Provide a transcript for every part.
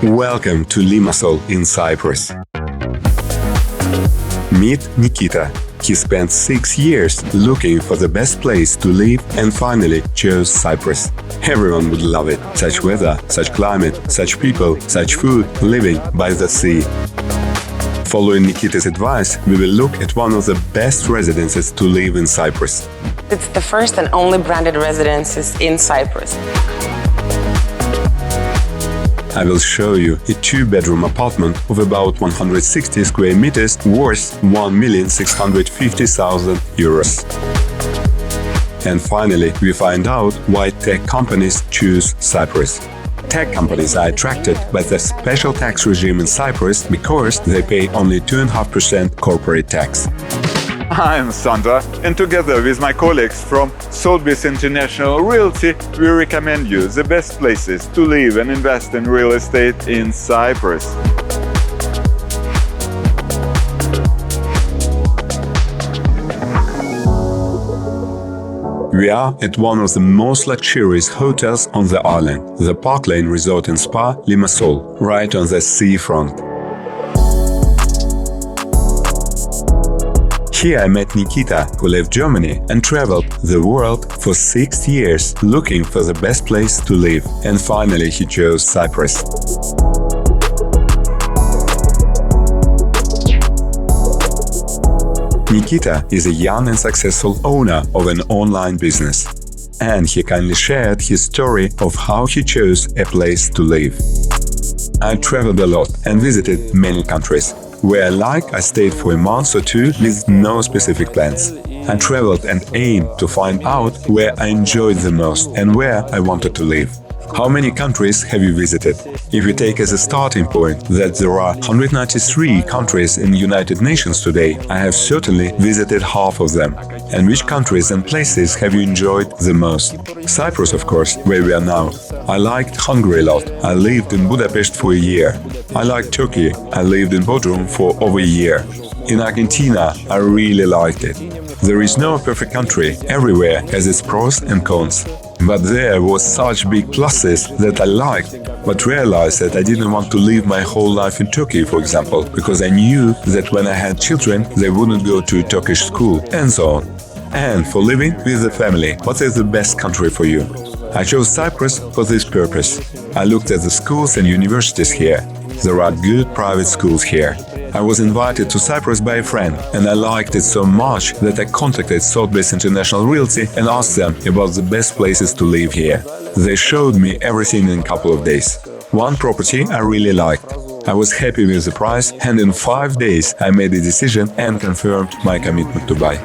Welcome to Limassol in Cyprus. Meet Nikita. He spent 6 years looking for the best place to live and finally chose Cyprus. Everyone would love it. Such weather, such climate, such people, such food, living by the sea. Following Nikita's advice, we will look at one of the best residences to live in Cyprus. It's the first and only branded residences in Cyprus. I will show you a 2-bedroom apartment of about 160 square meters worth 1,650,000 euros. And finally, we find out why tech companies choose Cyprus. Tech companies are attracted by the special tax regime in Cyprus because they pay only 2.5% corporate tax. I'm Sandra, and together with my colleagues from Sotheby International Realty, we recommend you the best places to live and invest in real estate in Cyprus. We are at one of the most luxurious hotels on the island, the Park Lane Resort and Spa Limassol, right on the seafront. Here I met Nikita, who left Germany and traveled the world for 6 years looking for the best place to live, and finally he chose Cyprus. Nikita is a young and successful owner of an online business, and he kindly shared his story of how he chose a place to live. I traveled a lot and visited many countries. Where I stayed for a month or two with no specific plans. I traveled and aimed to find out where I enjoyed the most and where I wanted to live. How many countries have you visited? If you take as a starting point that there are 193 countries in the United Nations today, I have certainly visited half of them. And which countries and places have you enjoyed the most? Cyprus, of course, where we are now. I liked Hungary a lot. I lived in Budapest for a year. I liked Turkey. I lived in Bodrum for over a year. In Argentina, I really liked it. There is no perfect country. Everywhere has its pros and cons. But there was such big pluses that I liked, but realized that I didn't want to live my whole life in Turkey, for example, because I knew that when I had children, they wouldn't go to a Turkish school, and so on. And for living with the family, what is the best country for you? I chose Cyprus for this purpose. I looked at the schools and universities here. There are good private schools here. I was invited to Cyprus by a friend, and I liked it so much that I contacted Sotheby International Realty and asked them about the best places to live here. They showed me everything in a couple of days. One property I really liked. I was happy with the price, and in 5 days I made a decision and confirmed my commitment to buy.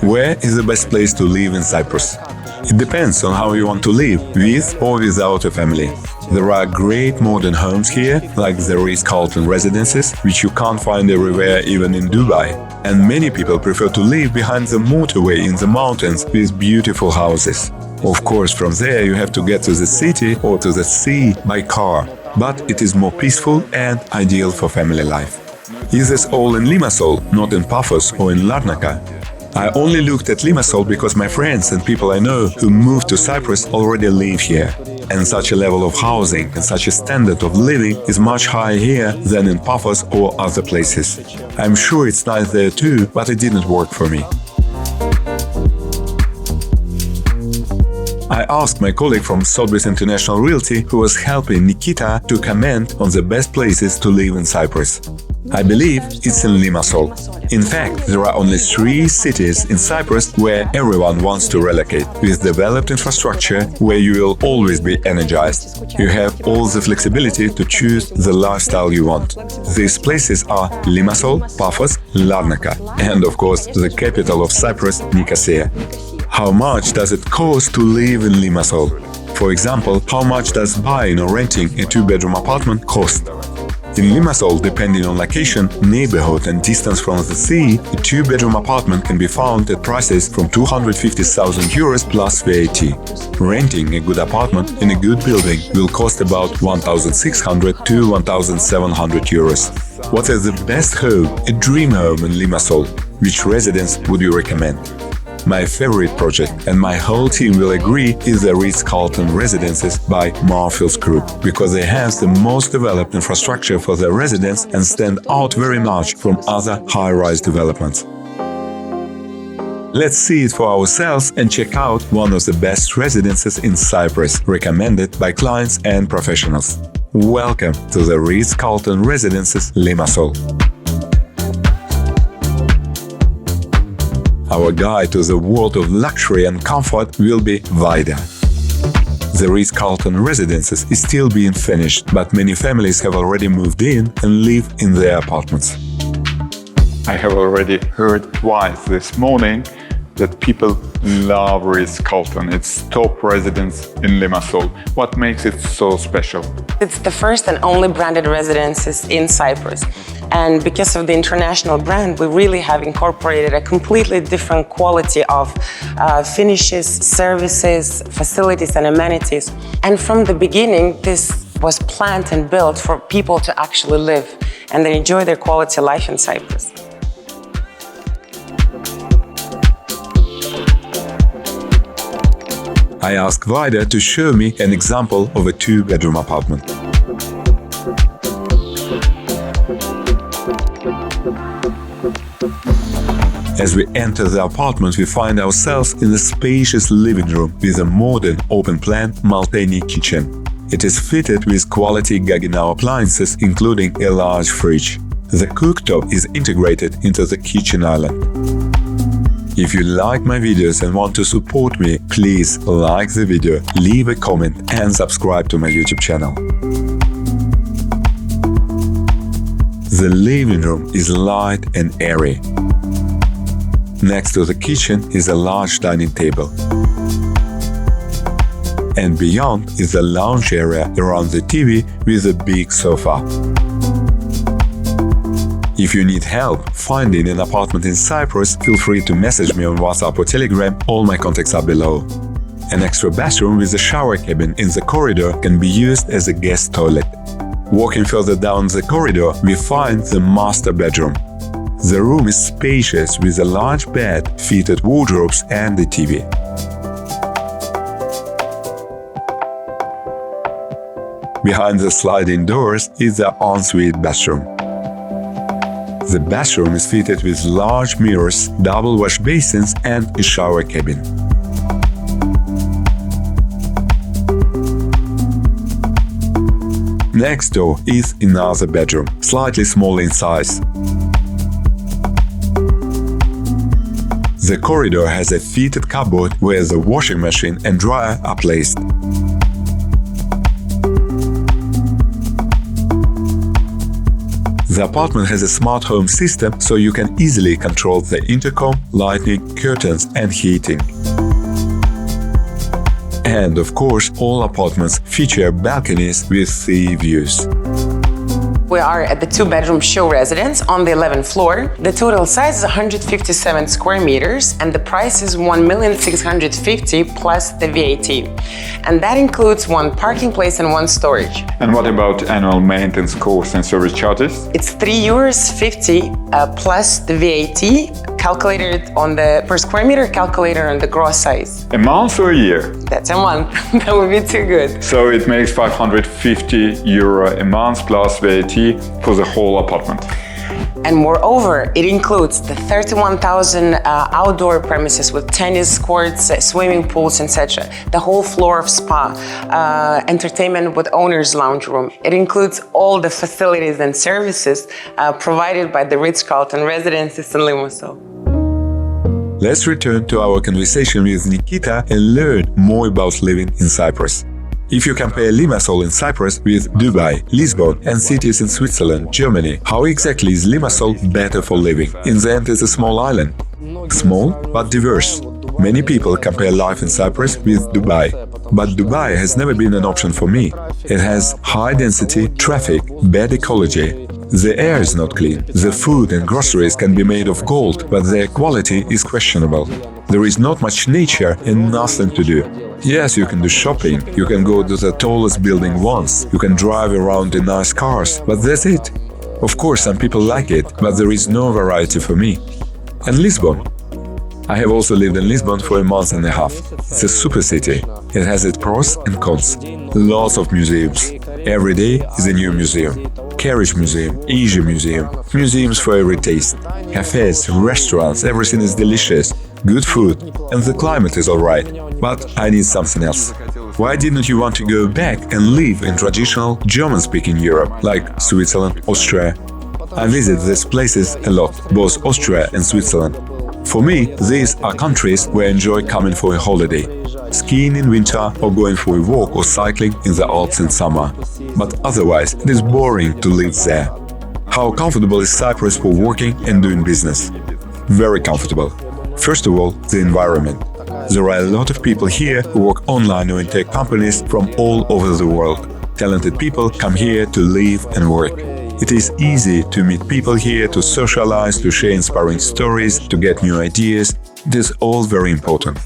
Where is the best place to live in Cyprus? It depends on how you want to live, with or without a family. There are great modern homes here, like the Ritz-Carlton Residences, which you can't find everywhere, even in Dubai. And many people prefer to live behind the motorway in the mountains with beautiful houses. Of course, from there you have to get to the city or to the sea by car, but it is more peaceful and ideal for family life. Is this all in Limassol, not in Paphos or in Larnaca? I only looked at Limassol because my friends and people I know who moved to Cyprus already live here. And such a level of housing and such a standard of living is much higher here than in Paphos or other places. I'm sure it's nice there too, but it didn't work for me. I asked my colleague from Sotheby International Realty, who was helping Nikita, to comment on the best places to live in Cyprus. I believe it's in Limassol. In fact, there are only 3 cities in Cyprus where everyone wants to relocate, with developed infrastructure where you will always be energized. You have all the flexibility to choose the lifestyle you want. These places are Limassol, Paphos, Larnaca, and of course the capital of Cyprus, Nicosia. How much does it cost to live in Limassol? For example, how much does buying or renting a 2-bedroom apartment cost? In Limassol, depending on location, neighborhood and distance from the sea, a 2-bedroom apartment can be found at prices from 250,000 euros plus VAT. Renting a good apartment in a good building will cost about 1,600 to 1,700 euros. What is the best home, a dream home in Limassol? Which residence would you recommend? My favorite project, and my whole team will agree, is the Ritz-Carlton Residences by Marfils Group, because they have the most developed infrastructure for their residents and stand out very much from other high-rise developments. Let's see it for ourselves and check out one of the best residences in Cyprus, recommended by clients and professionals. Welcome to the Ritz-Carlton Residences Limassol. Our guide to the world of luxury and comfort will be Vida. The Ritz-Carlton Residences is still being finished, but many families have already moved in and live in their apartments. I have already heard twice this morning that people love Ritz-Carlton. It's top residence in Limassol. What makes it so special? It's the first and only branded residences in Cyprus. And because of the international brand, we really have incorporated a completely different quality of finishes, services, facilities and amenities. And from the beginning, this was planned and built for people to actually live and then enjoy their quality life in Cyprus. I asked Vida to show me an example of a two-bedroom apartment. As we enter the apartment, we find ourselves in a spacious living room with a modern, open-plan, multi-need kitchen. It is fitted with quality Gaggenau appliances, including a large fridge. The cooktop is integrated into the kitchen island. If you like my videos and want to support me, please like the video, leave a comment and subscribe to my YouTube channel. The living room is light and airy. Next to the kitchen is a large dining table. And beyond is the lounge area around the TV with a big sofa. If you need help finding an apartment in Cyprus, feel free to message me on WhatsApp or Telegram, all my contacts are below. An extra bathroom with a shower cabin in the corridor can be used as a guest toilet. Walking further down the corridor, we find the master bedroom. The room is spacious with a large bed, fitted wardrobes and a TV. Behind the sliding doors is the ensuite bathroom. The bathroom is fitted with large mirrors, double wash basins and a shower cabin. Next door is another bedroom, slightly smaller in size. The corridor has a fitted cupboard where the washing machine and dryer are placed. The apartment has a smart home system, so you can easily control the intercom, lighting, curtains and heating. And of course, all apartments feature balconies with sea views. We are at the two-bedroom show residence on the 11th floor. The total size is 157 square meters and the price is 1,650,000 plus the VAT. And that includes one parking place and one storage. And what about annual maintenance costs and service charges? It's €3.50 plus the VAT, calculated on the per square meter, calculated on the gross size. A month or a year? That's a month. That would be too good. So it makes €550 a month plus VAT for the whole apartment. And moreover, it includes the 31,000 outdoor premises with tennis courts, swimming pools, etc. The whole floor of spa, entertainment with owner's lounge room. It includes all the facilities and services provided by the Ritz-Carlton Residences in Limassol. Let's return to our conversation with Nikita and learn more about living in Cyprus. If you compare Limassol in Cyprus with Dubai, Lisbon and cities in Switzerland, Germany, how exactly is Limassol better for living? In the end, it's a small island. Small but diverse. Many people compare life in Cyprus with Dubai. But Dubai has never been an option for me. It has high density, traffic, bad ecology. The air is not clean. The food and groceries can be made of gold, but their quality is questionable. There is not much nature and nothing to do. Yes, you can do shopping, you can go to the tallest building once, you can drive around in nice cars, but that's it. Of course, some people like it, but there is no variety for me. And Lisbon? I have also lived in Lisbon for a month and a half. It's a super city. It has its pros and cons. Lots of museums. Every day is a new museum. Carriage Museum, Asia Museum, museums for every taste. Cafes, restaurants, everything is delicious. Good food, and the climate is alright. But I need something else. Why didn't you want to go back and live in traditional German-speaking Europe, like Switzerland, Austria? I visit these places a lot, both Austria and Switzerland. For me, these are countries where I enjoy coming for a holiday, skiing in winter or going for a walk or cycling in the Alps in summer. But otherwise, it is boring to live there. How comfortable is Cyprus for working and doing business? Very comfortable. First of all, the environment. There are a lot of people here who work online or in tech companies from all over the world. Talented people come here to live and work. It is easy to meet people here, to socialize, to share inspiring stories, to get new ideas. It is all very important.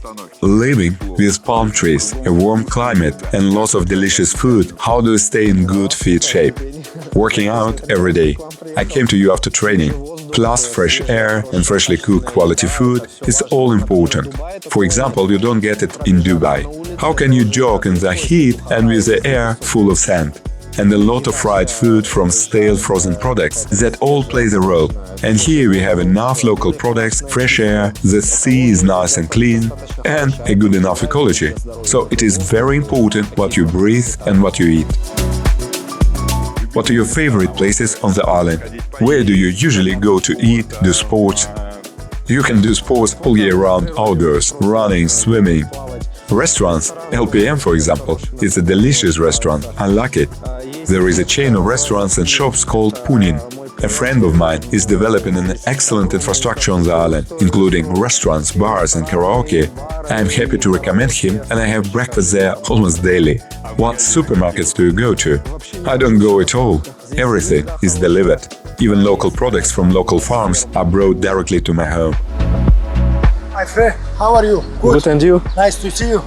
Living with palm trees, a warm climate and lots of delicious food, how do you stay in good fit shape? Working out every day. I came to you after training. Plus fresh air and freshly cooked quality food is all important. For example, you don't get it in Dubai. How can you jog in the heat and with the air full of sand? And a lot of fried food from stale frozen products that all plays a role. And here we have enough local products, fresh air, the sea is nice and clean, and a good enough ecology. So it is very important what you breathe and what you eat. What are your favorite places on the island? Where do you usually go to eat, do sports? You can do sports all year round outdoors, running, swimming. Restaurants, LPM for example, is a delicious restaurant, I like it. There is a chain of restaurants and shops called Punin. A friend of mine is developing an excellent infrastructure on the island, including restaurants, bars and karaoke. I am happy to recommend him and I have breakfast there almost daily. What supermarkets do you go to? I don't go at all. Everything is delivered. Even local products from local farms are brought directly to my home. Hi Fred, how are you? Good, and you? Nice to see you.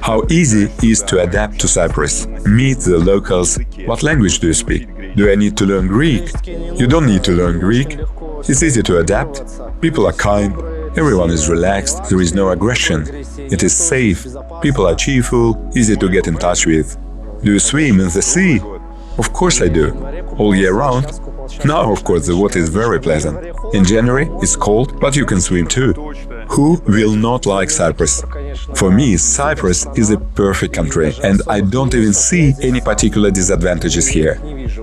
How easy it is to adapt to Cyprus. Meet the locals. What language do you speak? Do I need to learn Greek? You don't need to learn Greek. It's easy to adapt. People are kind. Everyone is relaxed. There is no aggression. It is safe. People are cheerful, easy to get in touch with. Do you swim in the sea? Of course I do. All year round? Now, of course, the water is very pleasant. In January, it's cold, but you can swim too. Who will not like Cyprus? For me, Cyprus is a perfect country, and I don't even see any particular disadvantages here.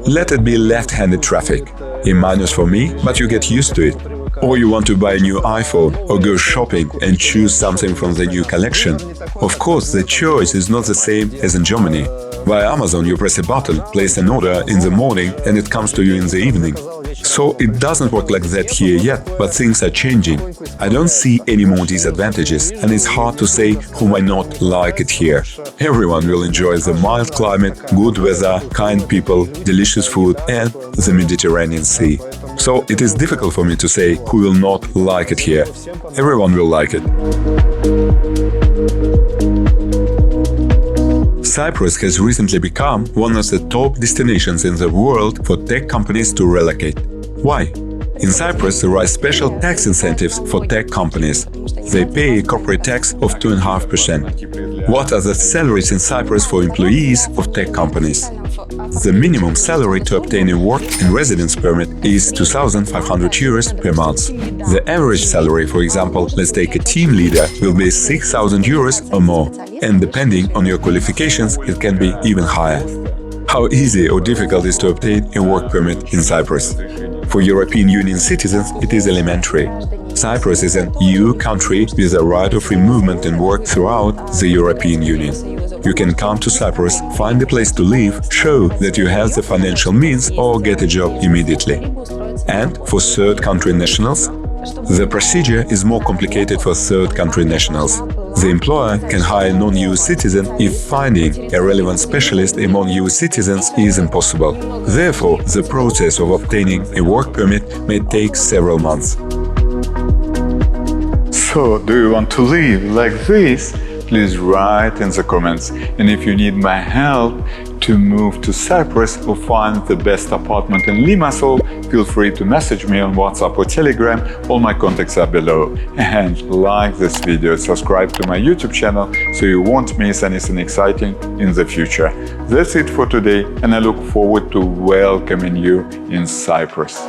Let it be left-handed traffic. A minus for me, but you get used to it. Or you want to buy a new iPhone or go shopping and choose something from the new collection. Of course, the choice is not the same as in Germany. Via Amazon you press a button, place an order in the morning and it comes to you in the evening. So it doesn't work like that here yet, but things are changing. I don't see any more disadvantages and it's hard to say who might not like it here. Everyone will enjoy the mild climate, good weather, kind people, delicious food and the Mediterranean Sea. So it is difficult for me to say who will not like it here. Everyone will like it. Cyprus has recently become one of the top destinations in the world for tech companies to relocate. Why? In Cyprus, there are special tax incentives for tech companies. They pay a corporate tax of 2.5%. What are the salaries in Cyprus for employees of tech companies? The minimum salary to obtain a work and residence permit is 2,500 euros per month. The average salary, for example, let's take a team leader, will be 6,000 euros or more, and depending on your qualifications, it can be even higher. How easy or difficult is to obtain a work permit in Cyprus? For European Union citizens, it is elementary. Cyprus is an EU country with a right of free movement and work throughout the European Union. You can come to Cyprus, find a place to live, show that you have the financial means or get a job immediately. And for third country nationals, the procedure is more complicated for third country nationals. The employer can hire a non-EU citizen if finding a relevant specialist among EU citizens is impossible. Therefore, the process of obtaining a work permit may take several months. So, do you want to live like this? Please write in the comments. And if you need my help to move to Cyprus or find the best apartment in Limassol, feel free to message me on WhatsApp or Telegram. All my contacts are below. And like this video, subscribe to my YouTube channel so you won't miss anything exciting in the future. That's it for today, and I look forward to welcoming you in Cyprus.